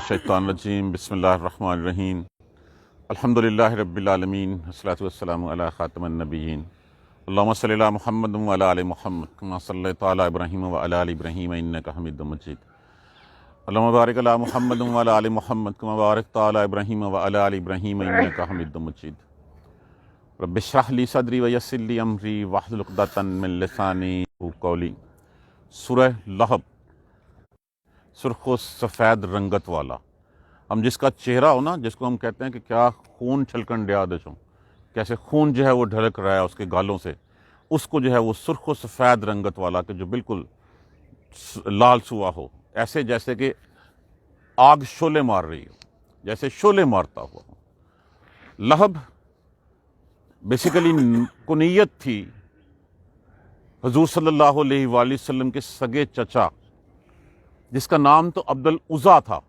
الشیطان الرجیم بسم اللہ الرحمن الرحیم الحمدللہ رب العالمین والصلاۃ والسلام علی خاتم النبیین اللہم صلی علی محمد وعلی آل محمد کما صلیت علی ابراہیم وعلی آل ابراہیم انک حمید مجید اللہم بارک علی محمد وعلی آل محمد کما بارکت علی ابراہیم وعلی آل ابراہیم انک حمید مجید رب اشرح لی صدری ویسر لی امری واحلل عقدۃ من لسانی یفقہوا قولی۔ سورہ لہب، سرخ و سفید رنگت والا، ہم جس کا چہرہ ہو نا، جس کو ہم کہتے ہیں کہ کیا خون چھلکن ڈیا دشوں، کیسے خون جو ہے وہ ڈھلک رہا ہے اس کے گالوں سے، اس کو جو ہے وہ سرخ و سفید رنگت والا کہ جو بالکل لال سوا ہو، ایسے جیسے کہ آگ شعلے مار رہی ہو، جیسے شعلے مارتا ہوا ہو۔ لہب بیسیکلی کنیت تھی حضور صلی اللہ علیہ وآلہ وسلم کے سگے چچا، جس کا نام تو عبد العزیٰ تھا۔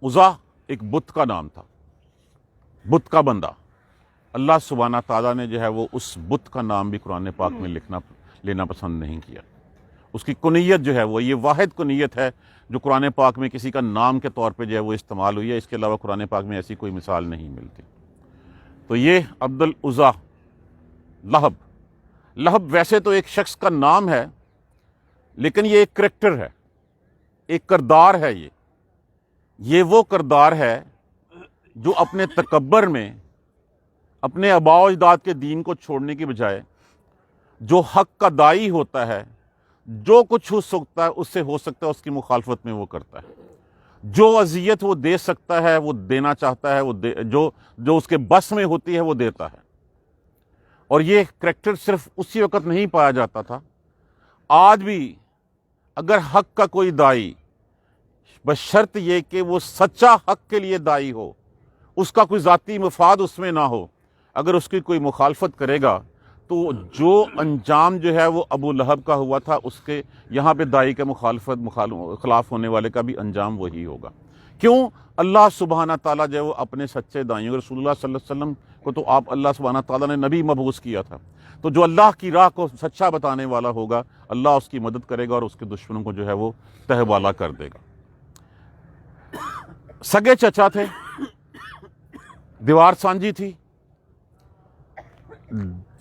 عزیٰ ایک بت کا نام تھا، بت کا بندہ۔ اللہ سبحانہ تعالیٰ نے جو ہے وہ اس بت کا نام بھی قرآن پاک میں لینا پسند نہیں کیا۔ اس کی کنیت جو ہے وہ یہ واحد کنیت ہے جو قرآن پاک میں کسی کا نام کے طور پہ جو ہے وہ استعمال ہوئی ہے، اس کے علاوہ قرآن پاک میں ایسی کوئی مثال نہیں ملتی۔ تو یہ عبد العزیٰ لہب، لہب ویسے تو ایک شخص کا نام ہے، لیکن یہ ایک کریکٹر ہے، ایک کردار ہے۔ یہ وہ کردار ہے جو اپنے تکبر میں اپنے آباء و اجداد کے دین کو چھوڑنے کی بجائے جو حق کا داعی ہوتا ہے، جو کچھ ہو سکتا ہے اس سے ہو سکتا ہے اس کی مخالفت میں وہ کرتا ہے، جو اذیت وہ دے سکتا ہے وہ دینا چاہتا ہے، جو اس کے بس میں ہوتی ہے وہ دیتا ہے۔ اور یہ کریکٹر صرف اسی وقت نہیں پایا جاتا تھا، آج بھی اگر حق کا کوئی داعی، بشرط یہ کہ وہ سچا حق کے لیے داعی ہو، اس کا کوئی ذاتی مفاد اس میں نہ ہو، اگر اس کی کوئی مخالفت کرے گا تو جو انجام جو ہے وہ ابو لہب کا ہوا تھا، اس کے یہاں پہ داعی کے خلاف ہونے والے کا بھی انجام وہی ہوگا۔ کیوں؟ اللہ سبحانہ تعالیٰ جو ہے وہ اپنے سچے داعیوں، رسول اللہ صلی اللہ علیہ وسلم کو تو آپ اللہ سبحانہ تعالیٰ نے نبی مبعوث کیا تھا، تو جو اللہ کی راہ کو سچا بتانے والا ہوگا، اللہ اس کی مدد کرے گا اور اس کے دشمنوں کو جو ہے وہ تہوالا کر دے گا۔ سگے چچا تھے، دیوار سانجی تھی،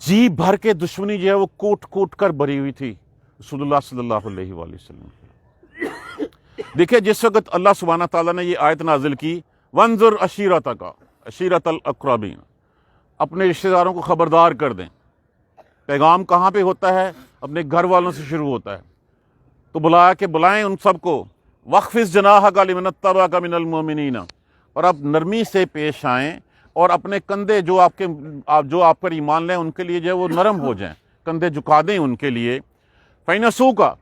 جی بھر کے دشمنی جو ہے وہ کوٹ کوٹ کر بھری ہوئی تھی رسول اللہ صلی اللہ علیہ وآلہ وسلم۔ دیکھیں جس وقت اللہ سبحانہ تعالیٰ نے یہ آیت نازل کی، وانظر عشیرتک عشیرت الاقربین، اپنے رشتہ داروں کو خبردار کر دیں۔ پیغام کہاں پہ ہوتا ہے؟ اپنے گھر والوں سے شروع ہوتا ہے، تو بلائیں ان سب کو، وَاخْفِضْ جَنَاحَكَ لِمَنِ اتَّبَعَكَ مِنَ الْمُؤْمِنِينَ، اور آپ نرمی سے پیش آئیں اور اپنے کندھے جو آپ پر ایمان لیں ان کے لیے جو ہے وہ نرم ہو جائیں، کندھے جھکا دیں ان کے لیے۔ فَإِنْ عَصَوْكَ،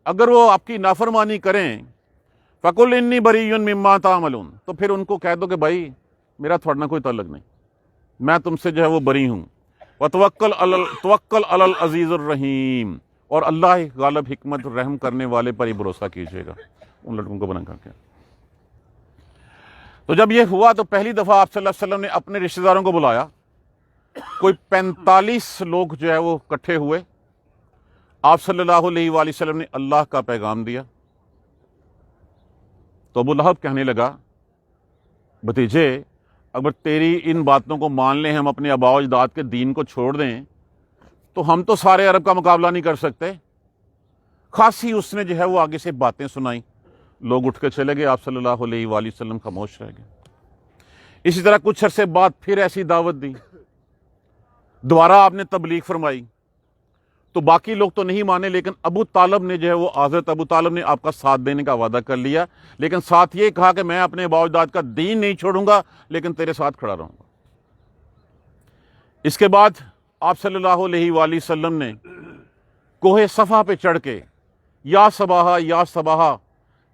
اگر وہ آپ کی نافرمانی کریں، فَقُلْ إِنِّي بَرِيٌّ مِّمَّا تَعْمَلُونَ، تو پھر ان کو کہہ دو کہ بھائی میرا تھوڑا کوئی تعلق نہیں، میں تم سے جو ہے وہ بری ہوں۔ وَتَوَكَّلْ عَلَى الْعَزِيزِ الرَّحِيمِ، اور اللہ غالب حکمت رحم کرنے والے پر ہی بھروسہ کیجیے گا، ان لڑکوں کو بنا کر کے۔ تو جب یہ ہوا تو پہلی دفعہ آپ صلی اللہ علیہ وسلم نے اپنے رشتہ داروں کو بلایا، کوئی 45 لوگ جو ہے وہ اکٹھے ہوئے، آپ صلی اللہ علیہ وآلہ وسلم نے اللہ کا پیغام دیا۔ تو ابو لہب کہنے لگا، بھتیجے اگر تیری ان باتوں کو مان لیں، ہم اپنے آباء و اجداد کے دین کو چھوڑ دیں، تو ہم تو سارے عرب کا مقابلہ نہیں کر سکتے۔ خاصی اس نے جو ہے وہ آگے سے باتیں سنائیں، لوگ اٹھ کے چلے گئے، آپ صلی اللہ علیہ وآلہ وسلم خاموش رہ گئے۔ اسی طرح کچھ عرصے بعد پھر ایسی دعوت دی، دوبارہ آپ نے تبلیغ فرمائی، تو باقی لوگ تو نہیں مانے، لیکن ابو طالب نے جو ہے وہ حضرت ابو طالب نے آپ کا ساتھ دینے کا وعدہ کر لیا، لیکن ساتھ یہ کہا کہ میں اپنے آباء و اجداد کا دین نہیں چھوڑوں گا، لیکن تیرے ساتھ کھڑا رہوں گا۔ اس کے بعد آپ صلی اللہ علیہ وآلہ وسلم نے کوہ صفا پہ چڑھ کے یا صباحا یا صباحا،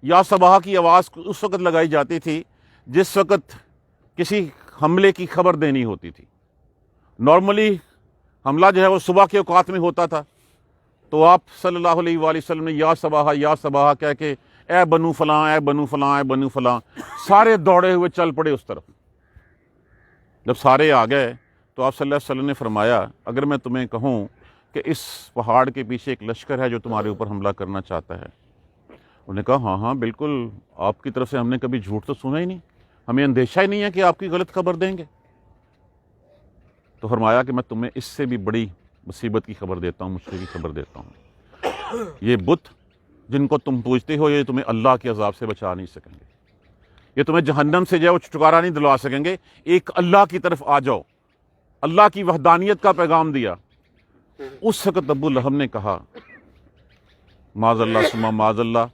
یا صباحا کی آواز اس وقت لگائی جاتی تھی جس وقت کسی حملے کی خبر دینی ہوتی تھی۔ نارملی حملہ جو ہے وہ صبح کے اوقات میں ہوتا تھا، تو آپ صلی اللہ علیہ وآلہ وسلم نے یا صباحا کہہ کے اے بنو فلاں اے بنو فلاں اے بنو فلاں، سارے دوڑے ہوئے چل پڑے اس طرف۔ جب سارے آ گئے تو آپ صلی اللہ علیہ وسلم نے فرمایا، اگر میں تمہیں کہوں کہ اس پہاڑ کے پیچھے ایک لشکر ہے جو تمہارے اوپر حملہ کرنا چاہتا ہے، انہوں نے کہا ہاں ہاں بالکل، آپ کی طرف سے ہم نے کبھی جھوٹ تو سنا ہی نہیں، ہمیں اندیشہ ہی نہیں ہے کہ آپ کی غلط خبر دیں گے۔ تو فرمایا کہ میں تمہیں اس سے بھی بڑی مصیبت کی خبر دیتا ہوں، مشکل کی خبر دیتا ہوں، یہ بت جن کو تم پوجتے ہو یہ تمہیں اللہ کے عذاب سے بچا نہیں سکیں گے، یہ تمہیں جہنم سے جو ہے وہ چھٹکارا نہیں دلوا سکیں گے، ایک اللہ کی طرف آ جاؤ۔ اللہ کی وحدانیت کا پیغام دیا۔ اس وقت ابو لہب نے کہا معاذ اللہ ثم معاذ اللہ،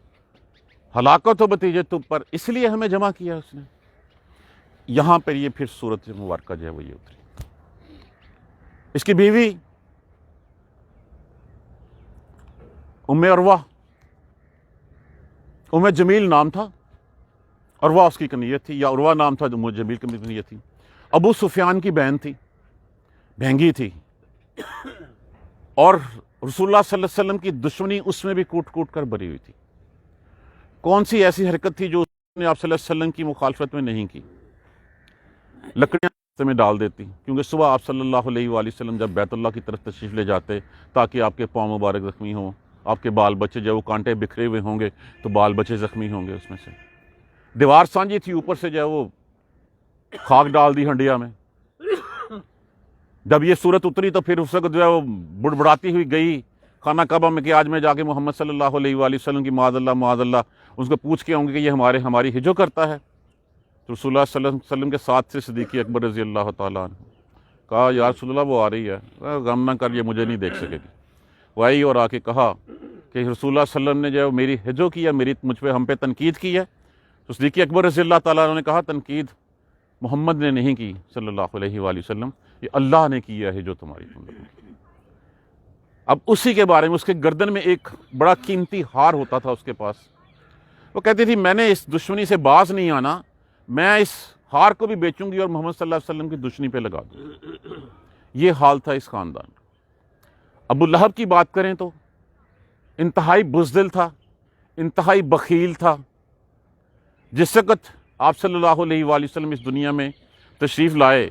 ہلاکت ہو بتیجے تم پر، اس لیے ہمیں جمع کیا اس نے۔ یہاں پر یہ پھر سورت مبارکہ جو ہے وہ یہ اتری۔ اس کی بیوی ام عروہ، ام جمیل نام تھا، عروہ اس کی کنیت تھی، یا عروہ نام تھا، ام جمیل کی کنیت تھی۔ ابو سفیان کی بہن تھی، بہنگی تھی، اور رسول اللہ صلی اللہ علیہ وسلم کی دشمنی اس میں بھی کوٹ کوٹ کر بری ہوئی تھی۔ کون سی ایسی حرکت تھی جو اس نے آپ صلی اللہ علیہ وسلم کی مخالفت میں نہیں کی؟ لکڑیاں راستے میں ڈال دیتی، کیونکہ صبح آپ صلی اللہ علیہ وآلہ وسلم جب بیت اللہ کی طرف تشریف لے جاتے تاکہ آپ کے پاؤں مبارک زخمی ہوں، آپ کے بال بچے جو وہ کانٹے بکھرے ہوئے ہوں گے تو بال بچے زخمی ہوں گے اس میں سے۔ دیوار سانجی تھی، اوپر سے جو ہے وہ خاک ڈال دی ہنڈیا میں۔ جب یہ صورت اتری تو پھر اس وقت جو ہے وہ بڑبڑاتی ہوئی گئی خانہ کعبہ میں کہ آج میں جا کے محمد صلی اللہ علیہ وآلہ وسلم کی معاذ اللہ اس کو پوچھ کے آؤں گے کہ یہ ہماری ہجو کرتا ہے۔ تو رسول اللہ صلی اللہ علیہ وسلم کے ساتھ سے صدیق اکبر رضی اللہ تعالیٰ عنہ کہا یا رسول اللہ وہ آ رہی ہے، غم نہ کر، یہ مجھے نہیں دیکھ سکے گی۔ وہ آئی اور آ کے کہا کہ رسول اللہ صلی اللہ علیہ وسلم نے جو ہے میری ہجو کی ہے، مجھ پہ ہم پہ تنقید کی ہے۔ تو صدیق اکبر رضی اللہ تعالیٰ عنہ نے کہا تنقید محمد نے نہیں کی صلی اللہ علیہ وآلہ وسلم، یہ اللہ نے کی ہے جو تمہاری تم لوگوں کی۔ اب اسی کے بارے میں اس کے گردن میں ایک بڑا قیمتی ہار ہوتا تھا اس کے پاس، وہ کہتی تھی میں نے اس دشمنی سے باز نہیں آنا، میں اس ہار کو بھی بیچوں گی اور محمد صلی اللہ علیہ وسلم کی دشمنی پہ لگا دوں۔ یہ حال تھا اس خاندان کا۔ ابو لہب کی بات کریں تو انتہائی بزدل تھا، انتہائی بخیل تھا۔ جس وقت آپ صلی اللہ علیہ وآلہ وسلم اس دنیا میں تشریف لائے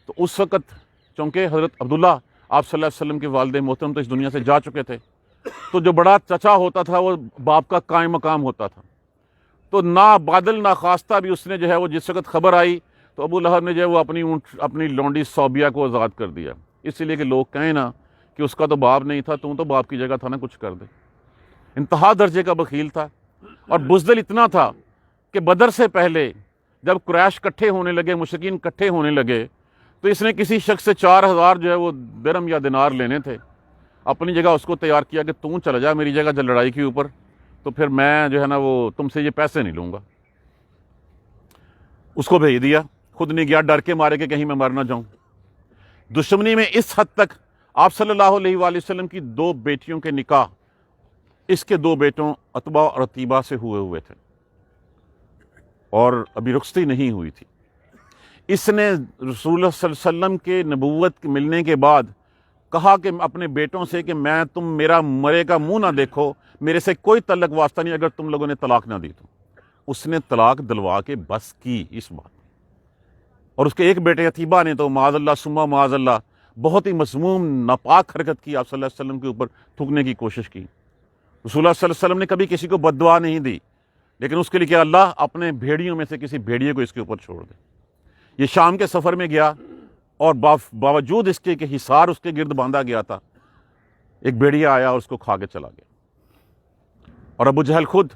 تو اس وقت چونکہ حضرت عبداللہ آپ صلی اللہ علیہ وسلم کے والد محترم تو اس دنیا سے جا چکے تھے، تو جو بڑا چچا ہوتا تھا وہ باپ کا قائم مقام ہوتا تھا۔ تو نہ بادل نہ خواستہ بھی اس نے جو ہے وہ جس وقت خبر آئی تو ابو لہب نے جو ہے وہ اپنی لونڈی صوبیہ کو آزاد کر دیا، اس لیے کہ لوگ کہیں نا کہ اس کا تو باپ نہیں تھا، تو باپ کی جگہ تھا نا، کچھ کر دے۔ انتہا درجے کا بخیل تھا اور بزدل اتنا تھا کہ بدر سے پہلے جب قریش کٹھے ہونے لگے، مشرکین کٹھے ہونے لگے، تو اس نے کسی شخص سے 4000 جو ہے وہ درہم یا دینار لینے تھے، اپنی جگہ اس کو تیار کیا کہ تم چلا جا میری جگہ لڑائی کے اوپر، تو پھر میں جو ہے نا وہ تم سے یہ پیسے نہیں لوں گا۔ اس کو بھیج دیا، خود نہیں گیا، ڈر کے مارے کہ کہیں میں مر نہ جاؤں۔ دشمنی میں اس حد تک آپ صلی اللہ علیہ وآلہ وسلم کی 2 بیٹیوں کے نکاح اس کے 2 بیٹوں عتبہ اور عتیبہ سے ہوئے تھے اور ابھی رخصتی نہیں ہوئی تھی۔ اس نے رسول اللہ صلی اللہ علیہ وسلم کے نبوت ملنے کے بعد کہا کہ اپنے بیٹوں سے کہ میں تم میرا مرے کا منہ نہ دیکھو، میرے سے کوئی تعلق واسطہ نہیں اگر تم لوگوں نے طلاق نہ دی تو۔ اس نے طلاق دلوا کے بس کی اس بات، اور اس کے ایک بیٹے عتیبہ نے تو معاذ اللہ ثم معاذ اللہ بہت ہی مذموم ناپاک حرکت کی، آپ صلی اللہ علیہ وسلم کے اوپر تھوکنے کی کوشش کی۔ رسول اللہ صلی اللہ علیہ وسلم نے کبھی کسی کو بد دعا نہیں دی، لیکن اس کے لیے کہ اللہ اپنے بھیڑیوں میں سے کسی بھیڑیے کو اس کے اوپر چھوڑ دے۔ یہ شام کے سفر میں گیا اور باوجود اس کے کہ حصار اس کے گرد باندھا گیا تھا، ایک بھیڑیا آیا اور اس کو کھا کے چلا گیا۔ اور ابو جہل خود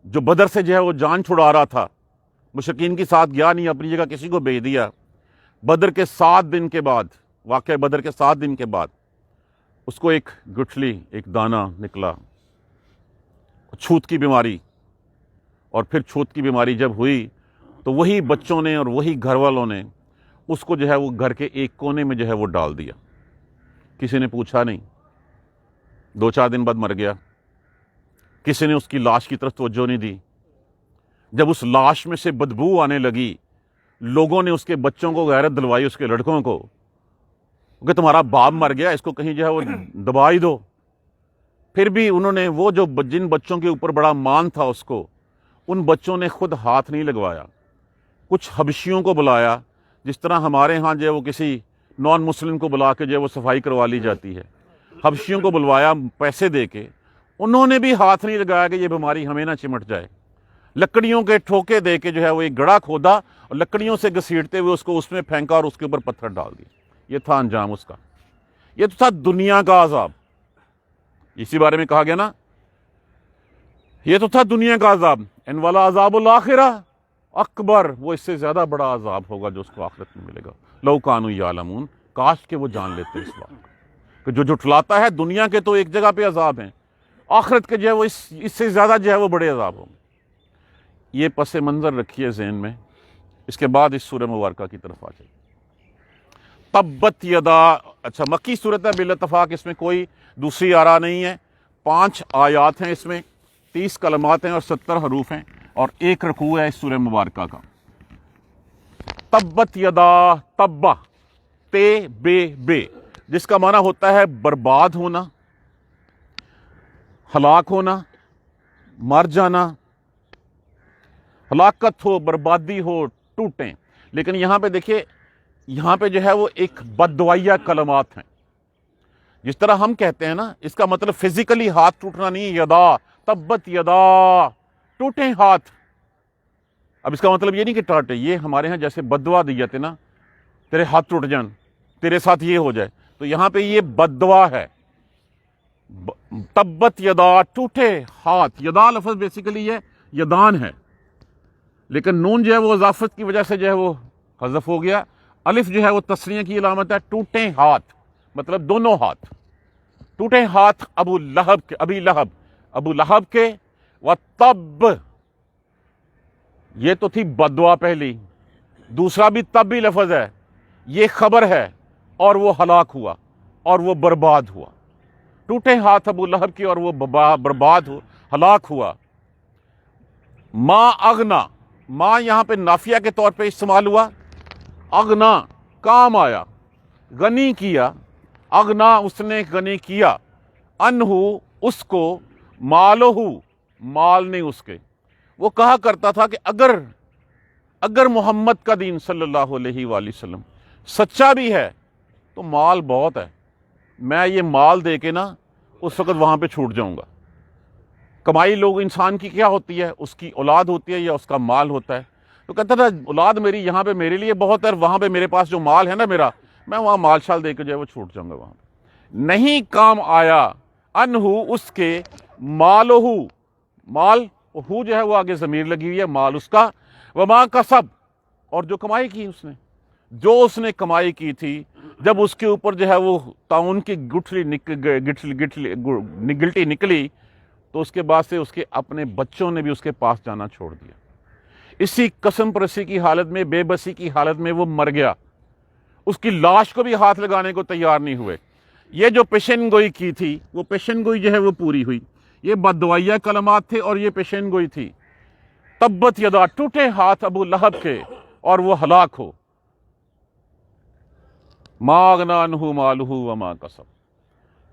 جو بدر سے جو ہے وہ جان چھڑا رہا تھا، مشرکین کے ساتھ گیا نہیں، اپنی جگہ کسی کو بھیج دیا۔ بدر کے 7 دن کے بعد، واقعہ بدر کے 7 دن کے بعد اس کو ایک گٹھلی، ایک دانہ نکلا، چھوت کی بیماری، اور پھر چھوت کی بیماری جب ہوئی تو وہی بچوں نے اور وہی گھر والوں نے اس کو جو ہے وہ گھر کے ایک کونے میں جو ہے وہ ڈال دیا، کسی نے پوچھا نہیں۔ 2-4 دن بعد مر گیا، کسی نے اس کی لاش کی طرف توجہ نہیں دی۔ جب اس لاش میں سے بدبو آنے لگی، لوگوں نے اس کے بچوں کو غیرت دلوائی، اس کے لڑکوں کو، کہ تمہارا باپ مر گیا، اس کو کہیں جو ہے وہ دبا ہی دو۔ پھر بھی انہوں نے وہ جو جن بچوں کے اوپر بڑا مان تھا اس کو، ان بچوں نے خود ہاتھ نہیں لگوایا، کچھ حبشیوں کو بلایا، جس طرح ہمارے ہاں جو ہے وہ کسی نان مسلم کو بلا کے جو ہے وہ صفائی کروا لی جاتی ہے، حبشیوں کو بلوایا پیسے دے کے، انہوں نے بھی ہاتھ نہیں لگایا کہ یہ بیماری ہمیں نہ چمٹ جائے. لکڑیوں کے ٹھوکے دے کے جو ہے وہ ایک گڑھا کھودا اور لکڑیوں سے گھسیٹتے ہوئے اس کو اس میں پھینکا اور اس کے اوپر پتھر ڈال دیا. یہ تھا انجام اس کا. یہ تو تھا دنیا کا عذاب. اسی بارے میں کہا گیا نا, یہ تو تھا دنیا کا عذاب. ان والا عذاب الآخرہ اکبر, وہ اس سے زیادہ بڑا عذاب ہوگا جو اس کو آخرت میں ملے گا. لو کانوا یعلمون, کاش کہ وہ جان لیتے اس بات کہ جو جھٹلاتا ہے دنیا کے تو ایک جگہ پہ عذاب ہیں, آخرت کے جو ہے وہ اس سے زیادہ جو ہے وہ بڑے عذاب ہوں گے. یہ پس منظر رکھیے ذہن میں. اس کے بعد اس سورہ مبارکہ کی طرف آ جائیے. تبت یدا, اچھا مکی صورت ہے بالاتفاق, اس میں کوئی دوسری آرا نہیں ہے. 5 آیات ہیں, اس میں 30 کلمات ہیں اور 70 حروف ہیں اور ایک رکوع ہے اس سورہ مبارکہ کا. تبت یدا, تبا تے بے, جس کا معنی ہوتا ہے برباد ہونا, ہلاک ہونا, مر جانا, ہلاکت ہو, بربادی ہو, ٹوٹیں. لیکن یہاں پہ دیکھیے, یہاں پہ جو ہے وہ ایک بددعائیہ کلمات ہیں. جس طرح ہم کہتے ہیں نا, اس کا مطلب فزیکلی ہاتھ ٹوٹنا نہیں. یدا, تبت یدا, ٹوٹیں ہاتھ. اب اس کا مطلب یہ نہیں کہ ٹاٹے, یہ ہمارے ہاں جیسے بددعا دی جاتے نا, تیرے ہاتھ ٹوٹ جان, تیرے ساتھ یہ ہو جائے, تو یہاں پہ یہ بددعا ہے. تبت یدا, ٹوٹے ہاتھ. یدا لفظ بیسیکلی یہ یدان ہے, لیکن نون جو ہے وہ اضافت کی وجہ سے جو ہے وہ حذف ہو گیا. الف جو ہے وہ تسنیہ کی علامت ہے. ٹوٹیں ہاتھ مطلب دونوں ہاتھ. ٹوٹیں ہاتھ ابو لہب کے, و تب, یہ تو تھی بددعا پہلی. دوسرا بھی تب بھی لفظ ہے, یہ خبر ہے, اور وہ ہلاک ہوا اور وہ برباد ہوا. ٹوٹے ہاتھ ابو لہب کی اور وہ برباد ہو, ہلاک ہوا. ما اغنا, ما یہاں پہ نافیہ کے طور پہ استعمال ہوا. اغنا کام آیا, غنی کیا. اغنا اس نے غنی کیا, انہو اس کو, مالہو مال نے اس کے. وہ کہا کرتا تھا کہ اگر محمد کا دین صلی اللہ علیہ وآلہ وسلم سچا بھی ہے تو مال بہت ہے, میں یہ مال دے کے نا اس وقت وہاں پہ چھوٹ جاؤں گا. کمائی لوگ انسان کی کیا ہوتی ہے, اس کی اولاد ہوتی ہے یا اس کا مال ہوتا ہے. تو کہتا تھا اولاد میری یہاں پہ میرے لیے بہت ہے, وہاں پہ میرے پاس جو مال ہے نا میرا, میں وہاں مال شال دے کے جو ہے وہ چھوٹ جاؤں گا وہاں پہ. نہیں کام آیا, انہو اس کے, مالہو مال, ہو جو ہے وہ آگے ضمیر لگی ہوئی ہے, مال اس کا, وما کسب اور جو کمائی کی اس نے, جو اس نے کمائی کی تھی. جب اس کے اوپر جو ہے وہ تعاون کی گلٹی نکلی تو اس کے بعد سے اس کے اپنے بچوں نے بھی اس کے پاس جانا چھوڑ دیا. اسی قسم پرسی کی حالت میں, بے بسی کی حالت میں وہ مر گیا. اس کی لاش کو بھی ہاتھ لگانے کو تیار نہیں ہوئے. یہ جو پیشن گوئی کی تھی وہ پیشن گوئی جو ہے وہ پوری ہوئی. یہ بددعائیہ کلمات تھے اور یہ پیشن گوئی تھی. تبت یدا, ٹوٹے ہاتھ ابو لہب کے اور وہ ہلاک ہو. ما اغنا عنہ مالہ وما کسب,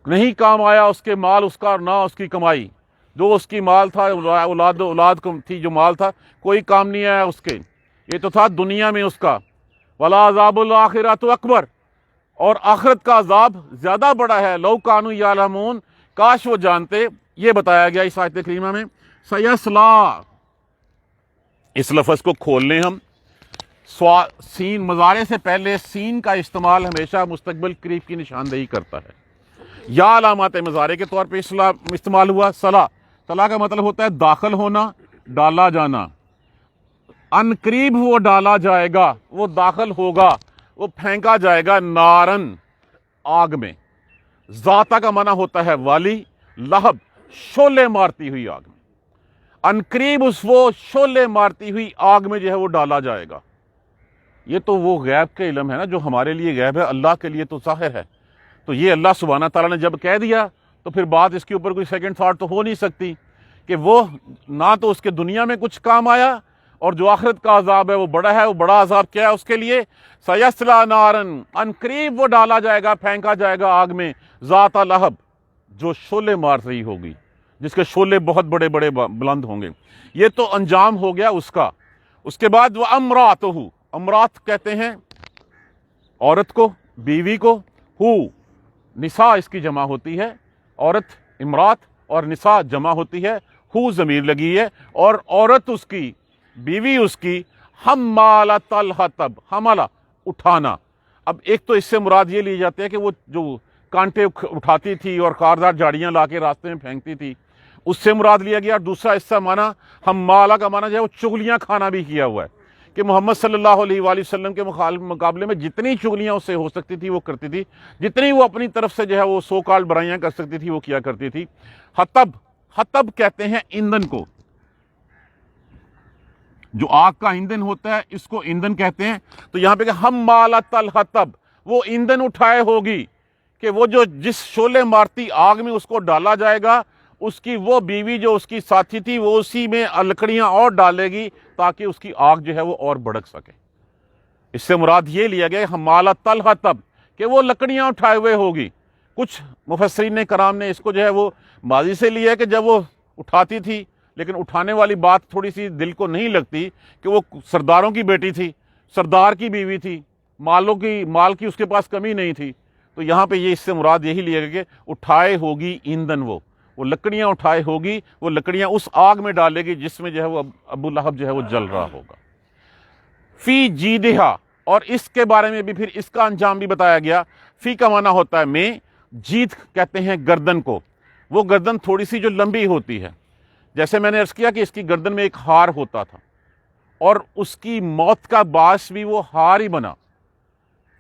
نہیں کام آیا اس کے مال اس کا اور نہ اس کی کمائی. جو اس کی مال تھا, اولاد کو تھی جو مال تھا, کوئی کام نہیں آیا اس کے. یہ تو تھا دنیا میں اس کا. ولا عذاب الآخرۃ اکبر, اور آخرت کا عذاب زیادہ بڑا ہے. لو کانوا یعلمون, کاش وہ جانتے. یہ بتایا گیا اس آیت کریمہ میں. سیصلا, اس لفظ کو کھول لیں ہم. سین مضارع سے پہلے سین کا استعمال ہمیشہ مستقبل قریب کی نشاندہی کرتا ہے. یا علامات مضارع کے طور پہ استعمال ہوا. صلا کا مطلب ہوتا ہے داخل ہونا, ڈالا جانا. ان قریب وہ ڈالا جائے گا, وہ داخل ہوگا, وہ پھینکا جائے گا, نارن آگ میں. ذاتہ کا معنی ہوتا ہے والی, لہب شعلے مارتی ہوئی آگ میں. ان قریب اس وہ شعلے مارتی ہوئی آگ میں جو ہے وہ ڈالا جائے گا. یہ تو وہ غیب کے علم ہے نا جو ہمارے لیے غیب ہے, اللہ کے لیے تو ظاہر ہے. تو یہ اللہ سبحانہ تعالیٰ نے جب کہہ دیا تو پھر بات اس کے اوپر کوئی سیکنڈ تھاٹ تو ہو نہیں سکتی کہ وہ نہ تو اس کے دنیا میں کچھ کام آیا, اور جو آخرت کا عذاب ہے وہ بڑا ہے. وہ بڑا عذاب کیا ہے اس کے لیے؟ سیصلا نارن, ان قریب وہ ڈالا جائے گا, پھینکا جائے گا آگ میں, ذات لہب, جو شعلے مار رہی ہوگی, جس کے شعلے بہت بڑے بڑے بلند ہوں گے. یہ تو انجام ہو گیا اس کا. اس کے بعد وہ امراتہ, امرات کہتے ہیں عورت کو, بیوی کو. ہو نساء اس کی جمع ہوتی ہے, عورت امرات, اور نساء جمع ہوتی ہے، ہو ضمیر لگی ہے، اور عورت اس کی، بیوی اس کی، حمالۃ الحطب، حملہ اٹھانا۔ اب ایک تو اس سے مراد یہ لی جاتے ہے کہ وہ جو کانٹے اٹھاتی تھی اور کاردار جھاڑیاں لا کے راستے میں پھینکتی تھی، اس سے مراد لیا گیا۔ دوسرا اس کا معنی حمالہ کا معنی جو ہے وہ چغلیاں کھانا بھی کیا ہوا ہے، کہ محمد صلی اللہ علیہ وآلہ وسلم کے مقابلے میں جتنی چغلیاں اس سے ہو سکتی تھی وہ کرتی تھی، جتنی وہ اپنی طرف سے جو ہے وہ سو کال برائیاں کر سکتی تھی وہ کیا کرتی تھی۔ حطب، حطب کہتے ہیں ایندھن کو، جو آگ کا ایندھن ہوتا ہے اس کو ایندھن کہتے ہیں۔ تو یہاں پہ کہ حمالۃ الحطب، وہ ایندھن اٹھائے ہوگی، کہ وہ جو جس شعلے مارتی آگ میں اس کو ڈالا جائے گا، اس کی وہ بیوی جو اس کی ساتھی تھی وہ اسی میں لکڑیاں اور ڈالے گی تاکہ اس کی آگ جو ہے وہ اور بھڑک سکے۔ اس سے مراد یہ لیا گیا حمالۃ الحطب، کہ وہ لکڑیاں اٹھائے ہوئے ہوگی۔ کچھ مفسرین کرام نے اس کو جو ہے وہ ماضی سے لیا ہے کہ جب وہ اٹھاتی تھی، لیکن اٹھانے والی بات تھوڑی سی دل کو نہیں لگتی کہ وہ سرداروں کی بیٹی تھی، سردار کی بیوی تھی، مال کی اس کے پاس کمی نہیں تھی۔ تو یہاں پہ یہ اس سے مراد یہی لیا گیا کہ اٹھائے ہوگی ایندھن، وہ لکڑیاں اٹھائے ہوگی، وہ لکڑیاں اس آگ میں ڈالے گی جس میں جو ہے وہ ابو لہب جو ہے وہ جل رہا ہوگا۔ فی جیدہا، اور اس کے بارے میں بھی پھر اس کا انجام بھی بتایا گیا۔ فی کا معنی ہوتا ہے میں، جید کہتے ہیں گردن کو، وہ گردن تھوڑی سی جو لمبی ہوتی ہے، جیسے میں نے عرض کیا کہ اس کی گردن میں ایک ہار ہوتا تھا، اور اس کی موت کا باعث بھی وہ ہار ہی بنا،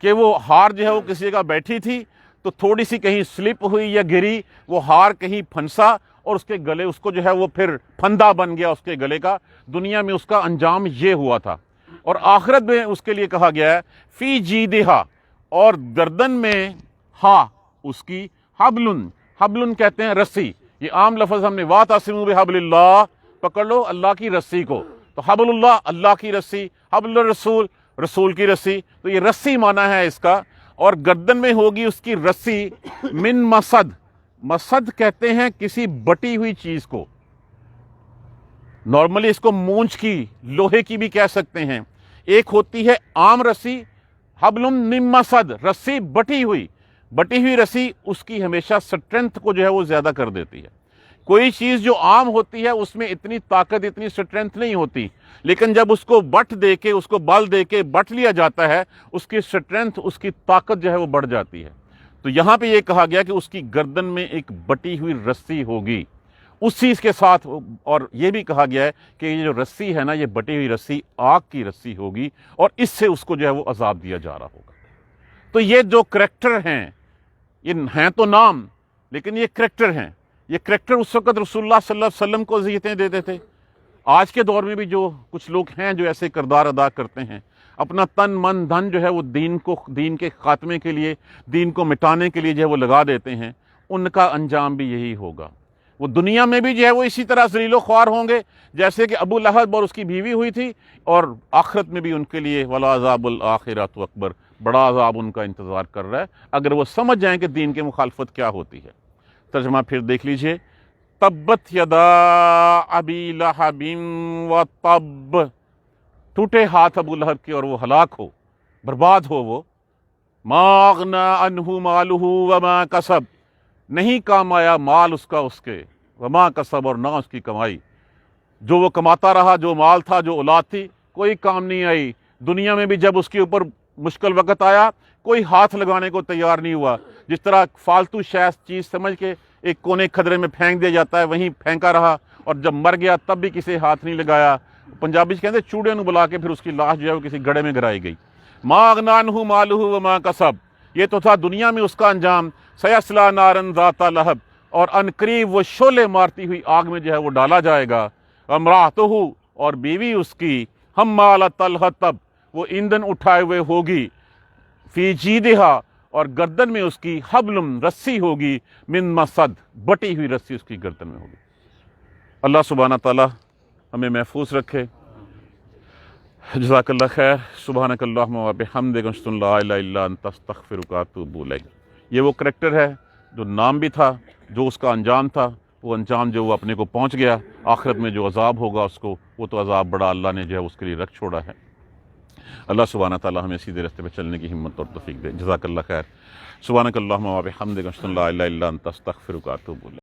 کہ وہ ہار جو ہے وہ کسی جگہ بیٹھی تھی تو تھوڑی سی کہیں سلپ ہوئی یا گری، وہ ہار کہیں پھنسا اور اس کے گلے، اس کو جو ہے وہ پھر پھندا بن گیا اس کے گلے کا۔ دنیا میں اس کا انجام یہ ہوا تھا، اور آخرت میں اس کے لیے کہا گیا ہے فی جیدہا، اور گردن میں ہا اس کی، حبلن، حبلن کہتے ہیں رسی۔ یہ عام لفظ ہم نے واعتصموا بحبل اللہ، پکڑ لو اللہ کی رسی کو، تو حبل اللہ اللہ کی رسی، حبل الرسول رسول کی رسی، تو یہ رسی معنی ہے اس کا۔ اور گردن میں ہوگی اس کی رسی من مسد، مسد کہتے ہیں کسی بٹی ہوئی چیز کو، نارملی اس کو مونچھ کی، لوہے کی بھی کہہ سکتے ہیں۔ ایک ہوتی ہے عام رسی، حبل من مسد، رسی بٹی ہوئی رسی اس کی ہمیشہ سٹرینتھ کو جو ہے وہ زیادہ کر دیتی ہے۔ کوئی چیز جو عام ہوتی ہے اس میں اتنی طاقت، اتنی سٹرینتھ نہیں ہوتی، لیکن جب اس کو بٹ دے کے، اس کو بل دے کے بٹ لیا جاتا ہے، اس کی سٹرینتھ، اس کی طاقت جو ہے وہ بڑھ جاتی ہے۔ تو یہاں پہ یہ کہا گیا کہ اس کی گردن میں ایک بٹی ہوئی رسی ہوگی اس چیز کے ساتھ، اور یہ بھی کہا گیا ہے کہ یہ جو رسی ہے نا، یہ بٹی ہوئی رسی آگ کی رسی ہوگی، اور اس سے اس کو جو ہے وہ عذاب دیا جا رہا ہوگا۔ تو یہ جو کریکٹر ہیں، یہ ہیں تو نام لیکن یہ کریکٹر ہیں۔ یہ کریکٹر اس وقت رسول اللہ صلی اللہ علیہ وسلم کو اذیتیں دیتے تھے۔ آج کے دور میں بھی جو کچھ لوگ ہیں جو ایسے کردار ادا کرتے ہیں، اپنا تن من دھن جو ہے وہ دین کے خاتمے کے لیے، دین کو مٹانے کے لیے جو ہے وہ لگا دیتے ہیں، ان کا انجام بھی یہی ہوگا۔ وہ دنیا میں بھی جو ہے وہ اسی طرح ذلیل و خوار ہوں گے جیسے کہ ابو لہب اور اس کی بیوی ہوئی تھی، اور آخرت میں بھی ان کے لیے وَلَعَذَابُ الْآخِرَةُ اکبر، بڑا عذاب ان کا انتظار کر رہا ہے اگر وہ سمجھ جائیں کہ دین کے مخالفت کیا ہوتی ہے۔ ترجمہ پھر دیکھ لیجئے، تبت یدا ابی لہب وتب، ٹوٹے ہاتھ ابو لہب کے اور وہ ہلاک ہو، برباد ہو وہ۔ ما اغنی عنہ مالہ وما کسب، نہیں کام آیا مال اس کا اس کے، وما کسب، اور نہ اس کی کمائی، جو وہ کماتا رہا، جو مال تھا، جو اولاد تھی، کوئی کام نہیں آئی۔ دنیا میں بھی جب اس کے اوپر مشکل وقت آیا کوئی ہاتھ لگانے کو تیار نہیں ہوا۔ جس طرح فالتو چیز سمجھ کے ایک کونے کھدرے میں پھینک دیا جاتا ہے، وہیں پھینکا رہا، اور جب مر گیا تب بھی کسی ہاتھ نہیں لگایا۔ پنجابی کہتے ہیں چوڑے نو بلا کے پھر اس کی لاش جو ہے وہ کسی گڑھے میں گرائی گئی۔ ما اغنی عنہ مالہ وما کسب، یہ تو تھا دنیا میں اس کا انجام۔ سیصلی نارا ذات لہب، اور ان قریب وہ شعلے مارتی ہوئی آگ میں جو ہے وہ ڈالا جائے گا۔ امرأتہ، اور بیوی اس کی، حمالۃ الحطب، وہ ایندھن اٹھائے ہوئے ہوگی، فی جیدہا، اور گردن میں اس کی، حبل، رسی ہوگی، من مسد، بٹی ہوئی رسی اس کی گردن میں ہوگی۔ اللہ سبحانہ تعالی ہمیں محفوظ رکھے۔ جزاک اللہ خیر۔ سبحانک اللہم و بحمدک، اشہد ان لا الہ الا انت، استغفرک و اتوب الیک۔ یہ وہ کریکٹر ہے جو نام بھی تھا، جو اس کا انجام تھا، وہ انجام جو وہ اپنے کو پہنچ گیا۔ آخرت میں جو عذاب ہوگا اس کو، وہ تو عذاب بڑا اللہ نے جو ہے اس کے لیے رکھ چھوڑا ہے۔ اللہ سبحانہ تعالیٰ ہمیں سیدھے راستے پہ چلنے کی ہمت اور توفیق دے۔ جزاک اللہ خیر۔ سبحانک اللہم و بحمدک، اشہد ان لا الہ الا انت، استغفرک و اتوب الیک۔